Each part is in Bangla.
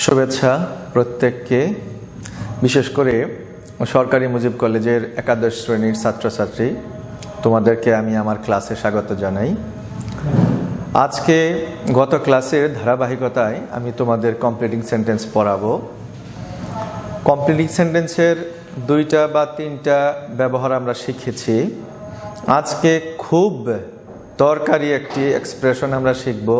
শুভেচ্ছা প্রত্যেককে, বিশেষ করে সরকারি মুজিব কলেজের একাদশ শ্রেণীর ছাত্রছাত্রী। তোমাদেরকে আমি আমার ক্লাসে স্বাগত জানাই। আজকে গত ক্লাসের ধারাবাহিকতায় আমি তোমাদের কমপ্লিটিং সেন্টেন্স পড়াবো। কমপ্লিটিং সেন্টেন্সের 2টা বা 3টা ব্যবহার আমরা শিখেছি। আজকে খুব দরকারি একটি এক্সপ্রেশন আমরা শিখব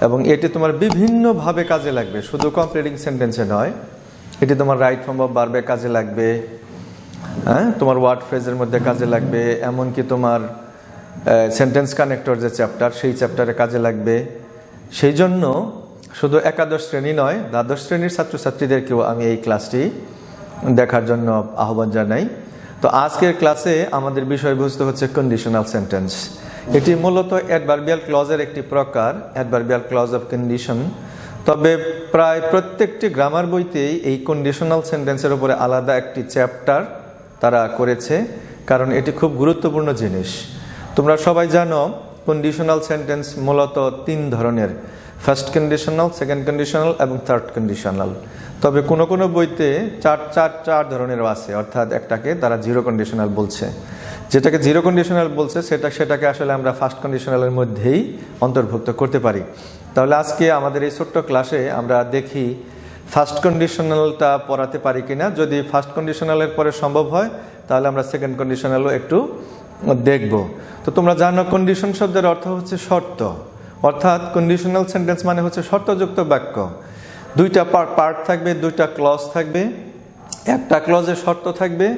এবং এটি তোমার বিভিন্নভাবে কাজে লাগবে, শুধু কমপ্লিটিং সেন্টেন্সে নয়। এটি তোমার রাইট ফর্ম অফ ভার্বে কাজে লাগবে, তোমার ওয়ার্ড ফ্রেজের মধ্যে কাজে লাগবে, এমনকি তোমার সেন্টেন্স কানেক্টর যে চ্যাপ্টার, সেই চ্যাপ্টারে কাজে লাগবে। সেই জন্য শুধু একাদশ শ্রেণী নয়, দ্বাদশ শ্রেণীর ছাত্রছাত্রীদেরকেও আমি এই ক্লাসটি দেখার জন্য আহ্বান জানাই। তো আজকের ক্লাসে আমাদের বিষয়বস্তু হচ্ছে কন্ডিশনাল সেন্টেন্স। এটি মূলত অ্যাডভার্বিয়াল ক্লজের একটি প্রকার, অ্যাডভার্বিয়াল ক্লজ অফ কন্ডিশন। তবে প্রায় প্রত্যেকটি গ্রামার বইতেই এই কন্ডিশনাল সেন্টেন্সের উপরে আলাদা একটি চ্যাপ্টার তারা করেছে, কারণ এটি খুব গুরুত্বপূর্ণ জিনিস। তোমরা সবাই জানো কন্ডিশনাল সেন্টেন্স মূলত 3 ধরনের: ফার্স্ট কন্ডিশনাল, সেকেন্ড কন্ডিশনাল এবং থার্ড কন্ডিশনাল। তবে কোনো কোনো বইতে চার ধরনেরও আছে, অর্থাৎ একটাকে তারা জিরো কন্ডিশনাল বলছে। যেটাকে জিরো কন্ডিশনাল বলছে সেটাকে আসলে আমরা ফার্স্ট কন্ডিশনালের মধ্যেই অন্তর্ভুক্ত করতে পারি। তাহলে আজকে আমাদের এই ছোট্ট ক্লাসে আমরা দেখি ফার্স্ট কন্ডিশনালটা পড়াতে পারি কিনা। যদি ফার্স্ট কন্ডিশনালের পরে সম্ভব হয় তাহলে আমরা সেকেন্ড কন্ডিশনালও একটু দেখব। তো তোমরা জানো কন্ডিশন শব্দের অর্থ হচ্ছে শর্ত, অর্থাৎ কন্ডিশনাল সেন্টেন্স মানে হচ্ছে শর্তযুক্ত বাক্য। 2টা পার্ট থাকবে, 2টা ক্লজ থাকবে। একটা ক্লজে শর্ত থাকবে,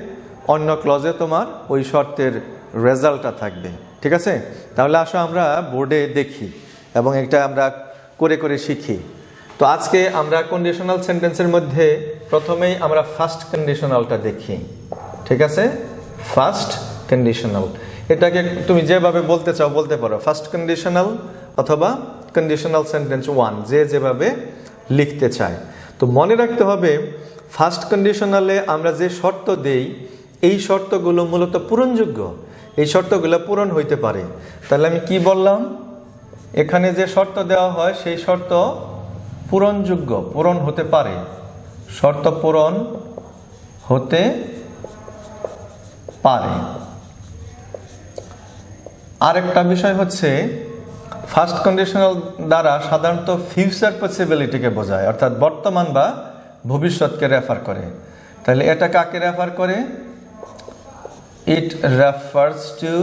অন্য ক্লজে তোমার ওই শর্তের রেজাল্টটা থাকবে। ঠিক আছে? তাহলে আসো আমরা বোর্ডে দেখি এবং এটা আমরা করে করে শিখি। তো আজকে আমরা কন্ডিশনাল সেন্টেন্সের মধ্যে প্রথমেই আমরা ফার্স্ট কন্ডিশনালটা দেখি। ঠিক আছে? ফার্স্ট কন্ডিশনাল, এটাকে তুমি যেভাবে বলতে চাও বলতে পারো, ফার্স্ট কন্ডিশনাল অথবা কন্ডিশনাল সেন্টেন্স 1, যেভাবে লিখতে চায়। তো মনে রাখতে হবে ফার্স্ট কন্ডিশনালে আমরা যে শর্ত দেই এই শর্তগুলো মূলত পূরণযোগ্য, এই শর্তগুলো পূরণ হইতে পারে। তাহলে আমি কি বললাম? এখানে যে শর্ত দেওয়া হয় সেই শর্ত পূরণযোগ্য, পূরণ হতে পারে, শর্ত পূরণ হতে পারে। আরেকটা বিষয় হচ্ছে ফার্স্ট কন্ডিশনাল দ্বারা সাধারণত ফিউচার পসিবিলিটিকে বোঝায়, অর্থাৎ বর্তমান বা ভবিষ্যৎকে রেফার করে। তাহলে এটা কাকে রেফার করে? It refers to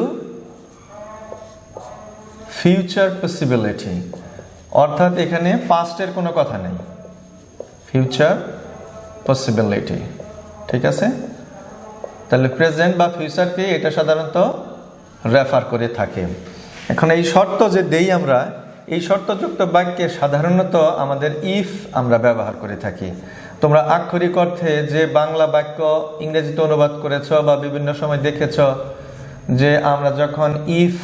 future possibility, অর্থাৎ এখানে পাস্টের কোনো কথা নেই, ফিউচার পসিবিলিটি। ঠিক আছে? তাহলে প্রেজেন্ট বা ফিউচারকে এটা সাধারণত রেফার করে থাকে। এখন এই শর্ত যে দেই আমরা, এই শর্তযুক্ত বাক্যে সাধারণত আমাদের ইফ আমরা ব্যবহার করে থাকি। তোমরা আক্ষরিক অর্থে যে বাংলা বাক্য ইংরেজিতে অনুবাদ করেছ বা বিভিন্ন সময় দেখেছ যে আমরা যখন ইফ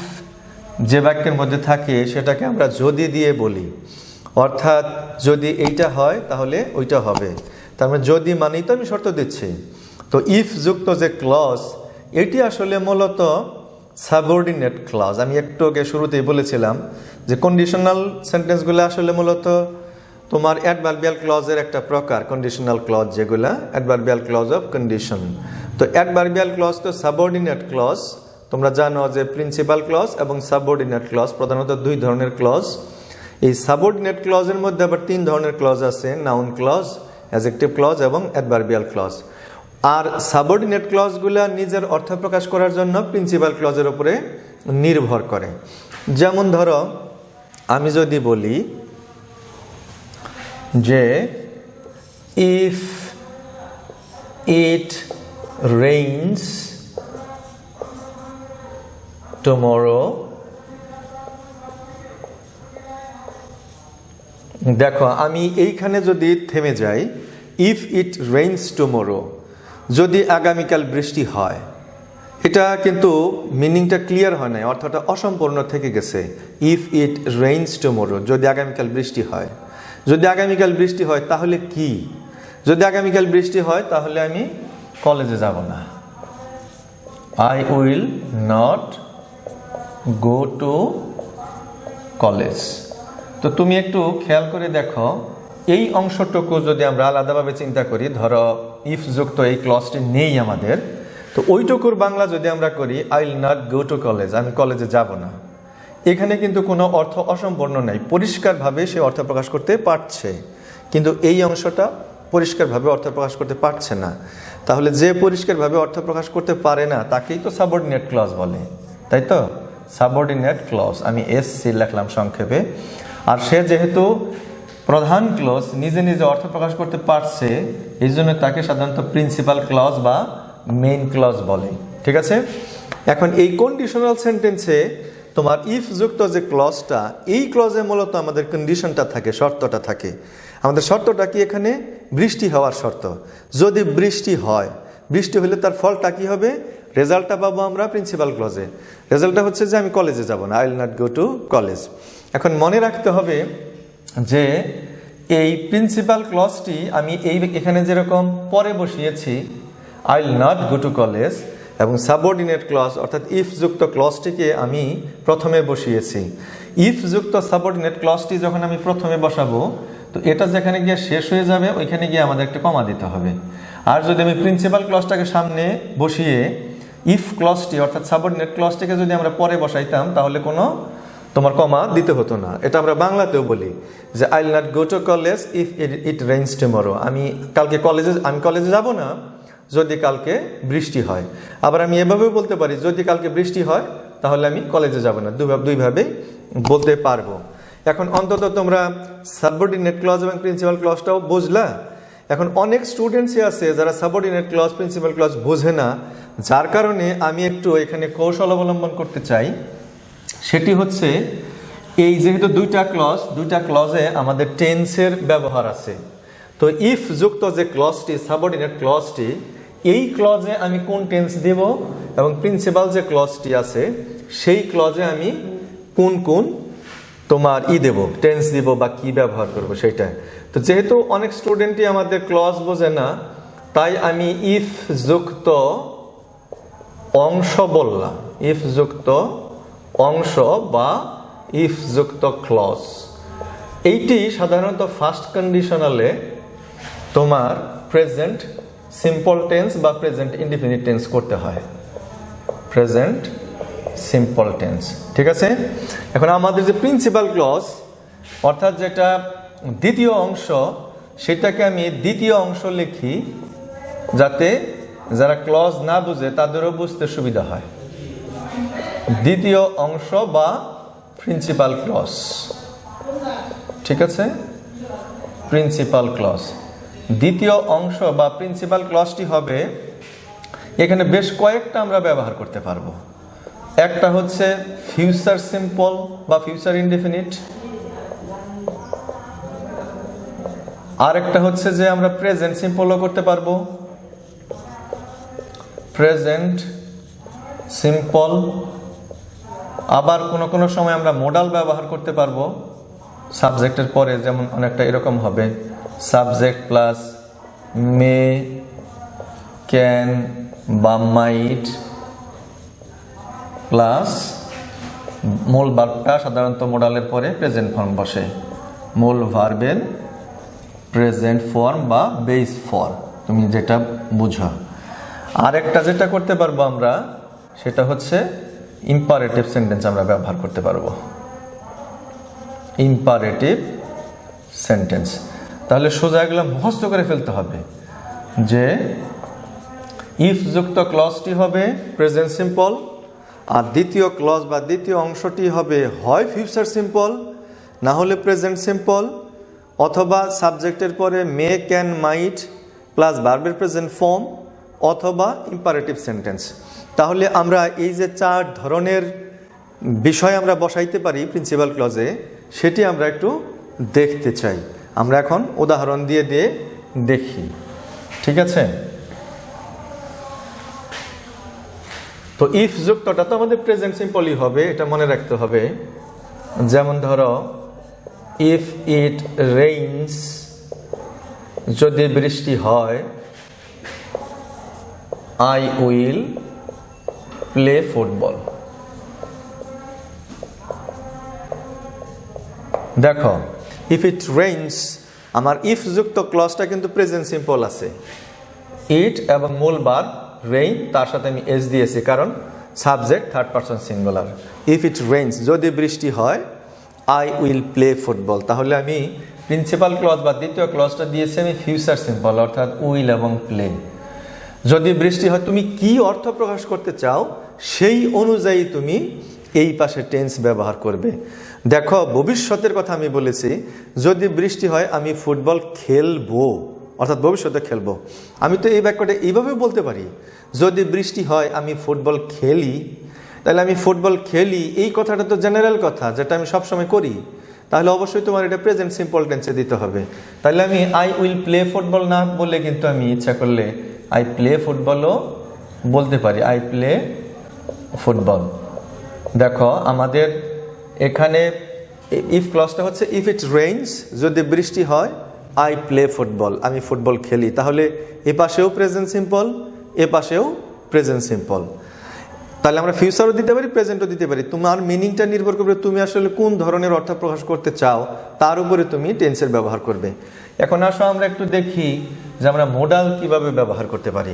যে বাক্যের মধ্যে থাকে সেটাকে আমরা যদি দিয়ে বলি, অর্থাৎ যদি এইটা হয় তাহলে ওইটা হবে। তার মানে যদি মানেই তো আমি শর্ত দিচ্ছি। তো ইফ যুক্ত যে ক্লজ, এটি আসলে মূলত সাবঅর্ডিনেট ক্লজ। আমি একটু আগে শুরুতেই বলেছিলাম যে কন্ডিশনাল সেন্টেন্সগুলো আসলে মূলত তোমার অ্যাডভার্বিয়াল ক্লজের একটা প্রকার, কন্ডিশনাল ক্লজ যেগুলা অ্যাডভার্বিয়াল ক্লজ অফ কন্ডিশন। তো অ্যাডভার্বিয়াল ক্লজ তো সাবঅর্ডিনেট ক্লজ। তোমরা জানো যে প্রিন্সিপাল ক্লজ এবং সাবঅর্ডিনেট ক্লজ প্রধানত 2 ধরনের ক্লজ। এই সাবঅর্ডিনেট ক্লজের মধ্যে আবার 3 ধরনের ক্লজ আছে: নাউন ক্লজ, অ্যাডজেক্টিভ ক্লজ এবং অ্যাডভার্বিয়াল ক্লজ। আর সাবঅর্ডিনেট ক্লজগুলা নিজের অর্থ প্রকাশ করার জন্য প্রিন্সিপাল ক্লজের উপরে নির্ভর করে। যেমন ধরো আমি যদি বলি যে ইফ ইট রেইনস টুমরো, দেখো আমি এইখানে যদি থেমে যাই, ইফ ইট রেইনস টুমরো, যদি আগামীকাল বৃষ্টি হয়, এটা কিন্তু মিনিংটা ক্লিয়ার হয় না, অর্থটা অসম্পূর্ণ থেকে গেছে। ইফ ইট রেইনস টুমরো, যদি আগামীকাল বৃষ্টি হয়। যদি আগামীকাল বৃষ্টি হয় তাহলে কি? যদি আগামীকাল বৃষ্টি হয় তাহলে আমি কলেজে যাব না, I will not go to college. তো তুমি একটু খেয়াল করে দেখো এই অংশটুকু যদি আমরা আলাদাভাবে চিন্তা করি, ধরো ইফ যুক্ত এই ক্লজটি নেই আমাদের, তো ওইটুকুর বাংলা যদি আমরা করি I will not go to college, আমি কলেজে যাব না, এখানে কিন্তু কোনো অর্থ অসম্পূর্ণ নেই, পরিষ্কারভাবে সে অর্থ প্রকাশ করতে পারছে, কিন্তু এই অংশটা পরিষ্কারভাবে অর্থ প্রকাশ করতে পারছে না। তাহলে যে পরিষ্কারভাবে অর্থ প্রকাশ করতে পারে না তাকেই তো সাবঅর্ডিনেট ক্লজ বলে, তাই তো? সাবঅর্ডিনেট ক্লজ, আমি এসসি লিখলাম সংক্ষেপে। আর সে যেহেতু প্রধান ক্লজ নিজে নিজে অর্থ প্রকাশ করতে পারছে, এই জন্য তাকে সাধারণত প্রিন্সিপাল ক্লজ বা মেইন ক্লজ বলে। ঠিক আছে, এখন এই কন্ডিশনাল সেন্টেন্সে তোমার ইফ যুক্ত যে ক্লজটা, এই ক্লজে মূলত আমাদের কন্ডিশনটা থাকে, শর্তটা থাকে। আমাদের শর্তটা কি এখানে? বৃষ্টি হওয়ার শর্ত। যদি বৃষ্টি হয়, বৃষ্টি হলে তার ফলটা কি হবে? রেজাল্টটা পাবো আমরা প্রিন্সিপাল ক্লজে। রেজাল্টটা হচ্ছে যে আমি কলেজে যাব না, I will not go to college. এখন মনে রাখতে হবে যে এই প্রিন্সিপাল ক্লজটি আমি এখানে যেরকম পরে বসিয়েছি I will not go to college, এবং সাবঅর্ডিনেট ক্লজ অর্থাৎ ইফ যুক্ত ক্লজটিকে আমি প্রথমে বসিয়েছি। ইফ যুক্ত সাবঅর্ডিনেট ক্লজটি যখন আমি প্রথমে বসাবো, তো এটা যেখানে গিয়ে শেষ হয়ে যাবে ওইখানে গিয়ে আমাদের একটা কমা দিতে হবে। আর যদি আমি প্রিন্সিপাল ক্লজটাকে সামনে বসিয়ে ইফ ক্লজটি অর্থাৎ সাবঅর্ডিনেট ক্লজটিকে যদি আমরা পরে বসাইতাম, তাহলে কোনো তোমার কমা দিতে হতো না। এটা আমরা বাংলাতেও বলি যে I will not go to college if it rains tomorrow, আমি কলেজে যাব না যদি কালকে বৃষ্টি হয়। আবার আমি এভাবেও বলতে পারি যদি কালকে বৃষ্টি হয় তাহলে আমি কলেজে যাব না, দুইভাবে বলতে পারবো। এখন অন্তত তোমরা সাবঅর্ডিনেট ক্লজ এবং প্রিন্সিপাল ক্লজটাও বুঝলা। এখন অনেক স্টুডেন্টসই আছে যারা সাবঅর্ডিনেট ক্লজ প্রিন্সিপাল ক্লজ বোঝে না, যার কারণে আমি একটু এখানে কৌশল অবলম্বন করতে চাই। সেটি হচ্ছে এই যেহেতু দুইটা ক্লজে আমাদের টেন্সের ব্যবহার আছে, তো ইফ যুক্ত যে ক্লজটি সাবঅর্ডিনেট ক্লজটি, এই ক্লজে আমি কোন টেন্স দেব এবং প্রিন্সিপাল যে ক্লজটি আছে সেই ক্লজে আমি কোন তোমার দেব, টেন্স দিব বা কি ব্যবহার করব সেটা। তো যেহেতু অনেক স্টুডেন্টই আমাদের ক্লজ বোঝে না, তাই আমি ইফ যুক্ত অংশ বললাম, ইফ যুক্ত অংশ বা ইফ যুক্ত ক্লজ। এইটি সাধারণত ফার্স্ট কন্ডিশনালে তোমার প্রেজেন্ট সিম্পল টেন্স বা প্রেজেন্ট ইনডিফিনিট টেন্স করতে হয়, প্রেজেন্ট সিম্পল টেন্স। ঠিক আছে, এখন আমাদের যে প্রিন্সিপাল ক্লজ অর্থাৎ যেটা দ্বিতীয় অংশ, সেটাকে আমি দ্বিতীয় অংশ লিখি যাতে যারা ক্লজ না বুঝে তাদেরও বুঝতে সুবিধা হয়। দ্বিতীয় অংশ বা প্রিন্সিপাল ক্লজ, ঠিক আছে, প্রিন্সিপাল ক্লজ। দ্বিতীয় অংশ বা প্রিন্সিপাল ক্লজটি হবে, এখানে বেশ কয়েকটা আমরা ব্যবহার করতে পারবো। একটা হচ্ছে ফিউচার সিম্পল বা ফিউচার ইনডিফিনিট, আর একটা হচ্ছে যে আমরা প্রেজেন্ট সিম্পলও করতে পারবো, প্রেজেন্ট সিম্পল। আবার কোনো সময় আমরা মোডাল ব্যবহার করতে পারবো সাবজেক্টের পরে, যেমন অনেকটা এরকম হবে সাবজেক্ট প্লাস মে, ক্যান বা মাইট প্লাস মূল ভার্বটা সাধারণত মোডালের পরে প্রেজেন্ট ফর্ম বসে, মূল ভার্বের প্রেজেন্ট ফর্ম বা বেস ফর্ম, তুমি যেটা বুঝো। আরেকটা যেটা করতে পারবো আমরা সেটা হচ্ছে ইম্পারেটিভ সেন্টেন্স আমরা ব্যবহার করতে পারবো, ইম্পারেটিভ সেন্টেন্স। তাহলে সোজা এগুলো মুখস্থ করে ফেলতে হবে যে ইফ যুক্ত ক্লজটি হবে প্রেজেন্ট সিম্পল, আর দ্বিতীয় ক্লজ বা দ্বিতীয় অংশটি হবে হয় ফিউচার সিম্পল, না হলে প্রেজেন্ট সিম্পল, অথবা সাবজেক্টের পরে মে, ক্যান, মাইট প্লাস ভার্বের প্রেজেন্ট ফর্ম, অথবা ইম্পারেটিভ সেন্টেন্স। তাহলে আমরা এই যে 4 ধরনের বিষয় আমরা বসাইতে পারি প্রিন্সিপাল ক্লজে, সেটি আমরা একটু দেখতে চাই। আমরা এখন উদাহরণ দিয়ে দেখি, ঠিক আছে? তো ইফ যুক্তটা তো আমাদের প্রেজেন্ট সিম্পলই হবে, এটা মনে রাখতে হবে। যেমন ধরো ইফ ইট রেইনস, যদি বৃষ্টি হয়, আই উইল প্লে ফুটবল। দেখো ইফ ইট রেইনস আমার ইফ যুক্ত ক্লজটা কিন্তু প্রেজেন্ট সিম্পল আছে। ইট এবং মূল ভার্ব রেইন, তার সাথে আমি এস দিয়েছি কারণ subject third person singular. If it rains, যদি বৃষ্টি হয়, আই উইল প্লে ফুটবল, তাহলে আমি প্রিন্সিপাল ক্লজ বা দ্বিতীয় ক্লজটা দিয়েছি আমি ফিউচার সিম্পল, অর্থাৎ উইল এবং প্লে। যদি বৃষ্টি হয়, তুমি কি অর্থ প্রকাশ করতে চাও সেই অনুযায়ী তুমি এই পাশে টেন্স ব্যবহার করবে। দেখো, ভবিষ্যতের কথা আমি বলেছি, যদি বৃষ্টি হয় আমি ফুটবল খেলবো, অর্থাৎ ভবিষ্যতে খেলবো। আমি তো এই বাক্যটা এইভাবে বলতে পারি, যদি বৃষ্টি হয় আমি ফুটবল খেলি, তাহলে আমি ফুটবল খেলি এই কথাটা তো জেনারেল কথা, যেটা আমি সবসময় করি, তাহলে অবশ্যই তোমার এটা প্রেজেন্ট সিম্পল টেন্সে দিতে হবে। তাহলে আমি আই উইল প্লে ফুটবল না বলে কিন্তু আমি ইচ্ছা করলে আই প্লে ফুটবলও বলতে পারি, আই প্লে ফুটবল। দেখো, আমাদের এখানে ইফ ক্লজটা হচ্ছে ইফ ইট রেইনস, যদি বৃষ্টি হয়, আই প্লে ফুটবল, আমি ফুটবল খেলি, তাহলে এ পাশেও প্রেজেন্ট সিম্পল, এ পাশেও প্রেজেন্ট সিম্পল। তাহলে আমরা ফিউচারও দিতে পারি, প্রেজেন্টও দিতে পারি। তোমার মিনিংটা নির্ভর করবে তুমি আসলে কোন ধরনের অর্থ প্রকাশ করতে চাও, তার উপরে তুমি টেন্সের ব্যবহার করবে। এখন আসো আমরা একটু দেখি যে আমরা মোডাল কিভাবে ব্যবহার করতে পারি।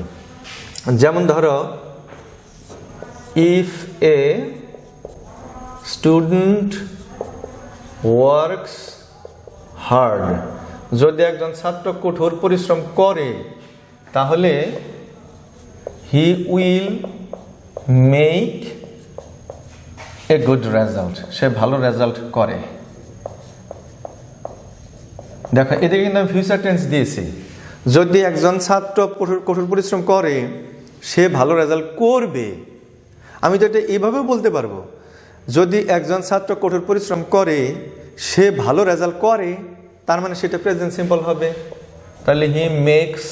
যেমন ধরো, if a student works hard, যদি একজন ছাত্র কঠোর পরিশ্রম করে, তাহলে he will make a good result, সে ভালো রেজাল্ট করে। দেখো, এদিকে কিন্তু আমি ফিউচার টেন্স দিয়েছি। যদি একজন ছাত্র কঠোর পরিশ্রম করে, সে ভালো রেজাল্ট করবে। আমি তো এটা এইভাবে বলতে পারবো, যদি একজন ছাত্র কঠোর পরিশ্রম করে, সে ভালো রেজাল্ট করে, তার মানে সেটা প্রেজেন্ট সিম্পল হবে। তাহলে he makes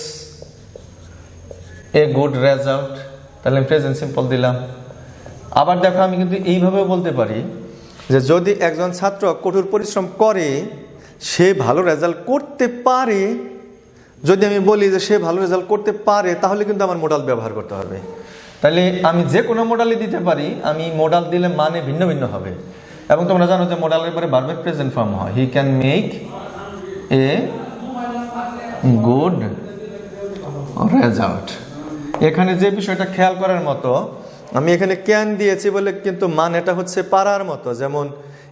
a good result, তাহলে আমি প্রেজেন্ট সিম্পল দিলাম। আবার দেখো, আমি কিন্তু এইভাবে বলতে পারি যে যদি একজন ছাত্র কঠোর পরিশ্রম করে, সে ভালো রেজাল্ট করতে পারে। যদি আমি বলি যে সে ভালো রেজাল্ট করতে পারে, তাহলে কিন্তু আমার মোডাল ব্যবহার করতে হবে। তাহলে আমি যে কোনো মোডালই দিতে পারি, আমি মোডাল দিলে মানে ভিন্ন ভিন্ন হবে। এবং তোমরা জানো যে মোডালের পরে ভার্বের প্রেজেন্ট ফর্ম হয়। He can make a good result. এখানে যে বিষয়টা খেয়াল করার মতো, আমি এখানে ক্যান দিয়েছি বলে কিন্তু মানেটা হচ্ছে পারার মতো। যেমন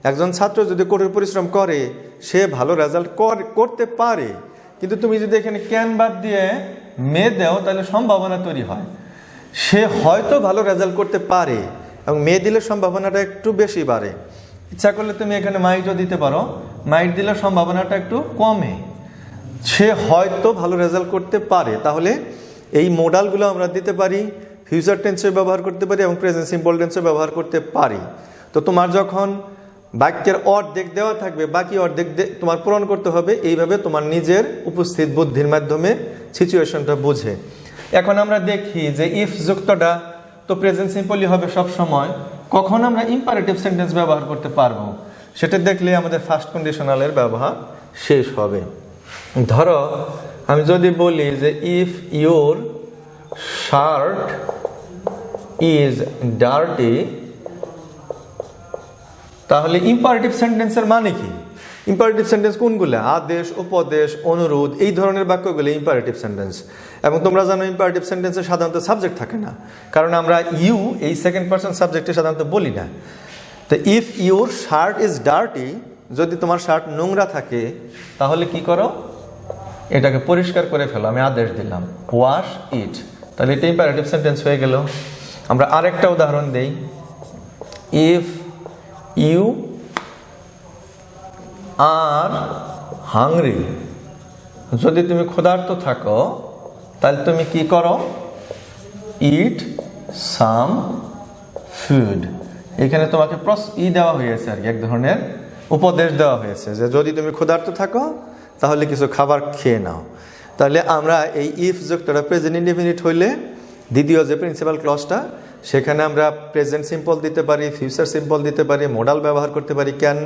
একজন ছাত্র যদি কঠোর পরিশ্রম করে, সে ভালো রেজাল্ট করতে পারে, কিন্তু তুমি যদি এখানে ক্যান বাদ দিয়ে মে দাও, তাহলে সম্ভাবনা তৈরি হয় সে হয়তো ভালো রেজাল্ট করতে পারে, এবং মে দিলে সম্ভাবনাটা একটু বেশি বাড়ে। ইচ্ছা করলে তুমি এখানে মাইটও দিতে পারো, মাইট দিলে সম্ভাবনাটা একটু কমে, সে হয়তো ভালো রেজাল্ট করতে পারে। তাহলে এই মোডালগুলো আমরা দিতে পারি, ফিউচার টেন্সে ব্যবহার করতে পারি এবং প্রেজেন্ট সিম্পল টেন্সে ব্যবহার করতে পারি। তো তোমার যখন বাক্যের অর্ধেক দেওয়া থাকবে, বাকি অর্ধেক তোমার পূরণ করতে হবে, এইভাবে তোমার নিজের উপস্থিত বুদ্ধির মাধ্যমে সিচুয়েশনটা বুঝে। এখন আমরা দেখি যে ইফ যুক্তটা তো প্রেজেন্ট সিম্পলই হবে সব সময়। কখন আমরা ইম্পারেটিভ সেন্টেন্স ব্যবহার করতে পারবো সেটা দেখলে আমাদের ফার্স্ট কন্ডিশনালের ব্যবহার শেষ হবে। ধরো, আমি যদি বলি যে if your shirt is dirty, তাহলে ইম্পারেটিভ সেন্টেন্সের মানে কি? ইম্পারেটিভ সেন্টেন্স কোনগুলো? আদেশ, উপদেশ, অনুরোধ, এই ধরনের বাক্যগুলো ইম্পারেটিভ সেন্টেন্স। এবং তোমরা জানো ইম্পারেটিভ সেন্টেন্সে সাধারণত সাবজেক্ট থাকে না, কারণ আমরা ইউ এই সেকেন্ড পারসন সাবজেক্টে সাধারণত বলি না। তো if your shirt is dirty, যদি তোমার শার্ট নোংরা থাকে, তাহলে কি করো? এটাকে পরিষ্কার করে ফেলো। আমি আদেশ দিলাম, ওয়াশ ইট, তাহলে এটা ইম্পারেটিভ সেন্টেন্স হয়ে গেল। আমরা আরেকটা উদাহরণ দেই, ইফ ইউ আর হাংরি, যদি তুমি ক্ষুধার্ত থাকো, তাহলে তুমি কি করো? ইট সাম ফুড। এখানে তোমাকে দেওয়া হয়েছে আর কি, এক ধরনের উপদেশ দেওয়া হয়েছে যে যদি তুমি ক্ষুধার্ত থাকো তাহলে কিছু খাবার খেয়ে নাও। তাহলে আমরা এই ইফ যুক্তটা প্রেজেন্ট ইনডেফিনিট হইলে দ্বিতীয় যে প্রিন্সিপাল ক্লজটা, সেখানে আমরা প্রেজেন্ট সিম্পল দিতে পারি, ফিউচার সিম্পল দিতে পারি, মোডাল ব্যবহার করতে পারি, ক্যান,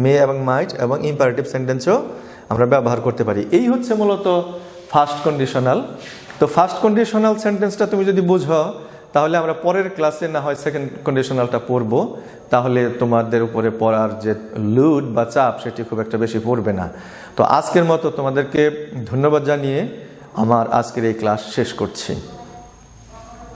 মে এবং মাইট, এবং ইম্পারেটিভ সেন্টেন্সও আমরা ব্যবহার করতে পারি। এই হচ্ছে মূলত ফার্স্ট কন্ডিশনাল। তো ফার্স্ট কন্ডিশনাল সেন্টেন্সটা তুমি যদি বুঝো, তাহলে আমরা পরের ক্লাসে না হয় সেকেন্ড কন্ডিশনালটা পড়বো, তাহলে তোমাদের উপরে পড়ার যে লোড বা চাপ সেটি খুব একটা বেশি পড়বে না। তো আজকের মতো তোমাদেরকে ধন্যবাদ জানিয়ে আমার আজকের এই ক্লাস শেষ করছি।